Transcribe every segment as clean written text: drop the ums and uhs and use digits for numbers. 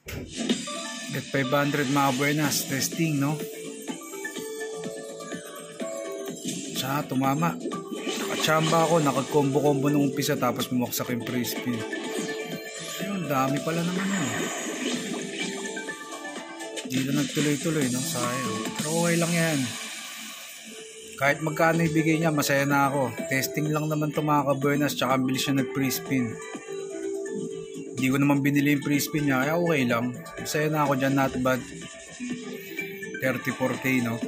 Bet 500 mga buenas. Testing, no? Sana tumama. Nakachamba ako. Nakag-combo-combo nung umpisa tapos bumaksak yung free spin. Ayun, dami pala naman yun. Hindi na nagtuloy-tuloy, no? Sayang. Pero okay lang yan. Kahit magkano ibigay niya, masaya na ako. Testing lang naman ito mga ka-buenas. Tsaka ang bilis siya nag-free spin. Hindi ko naman binili yung free spin niya. Kaya okay lang. Masaya na ako dyan. Not bad. 34k, no?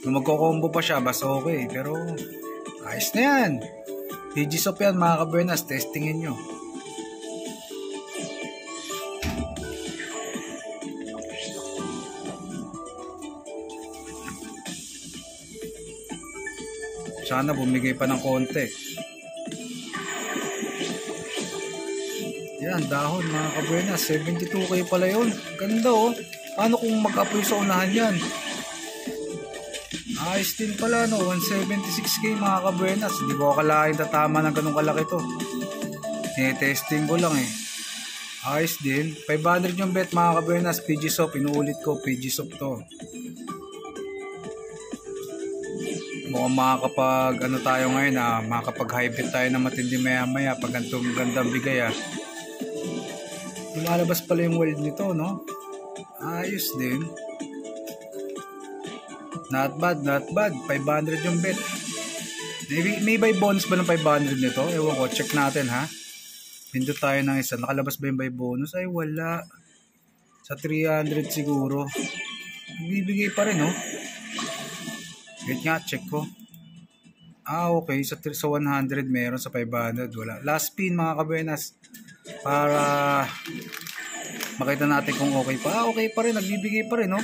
Kung magko-combo pa siya, basta okay. Pero ayos na yan. PG-SOP yan mga ka-buenas. Testingin nyo. Sana bumigay pa ng konti. Yan, dahon mga ka-buenas. 72k pala yun. Ganda oh. Paano kung mag-apoy sa unahan yan? Ayos din pala no. 176k mga ka-buenas. Hindi ko akalain tatama ng ganun kalaki to. Testing ko lang eh. Ayos din. 500 yung bet mga ka-buenas. PG-SOP. Inuulit ko. PG-SOP to. Mukhang makakapag ano tayo ngayon makakapag high bet tayo na matindi maya maya pag ganitong gandang bigay lumalabas pala yung world nito, no? Ayos din. Not bad, not bad. 500 yung bet. May buy bonus ba ng 500 nito? Ewan ko, check natin ha. Pindot tayo ng isa. Nakalabas ba yung buy bonus? Ay wala. Sa 300 siguro. Bibigay pa rin, no? Wait nga, check ko. Okay. Sa 100 meron, sa 500 wala. Last spin mga ka-buenas. Para makita natin kung okay pa. Okay pa rin. Nagbibigay pa rin, no?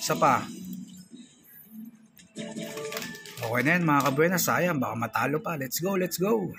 Isa pa. Okay na yan mga ka-buenas. Sayang. Baka matalo pa. Let's go, let's go.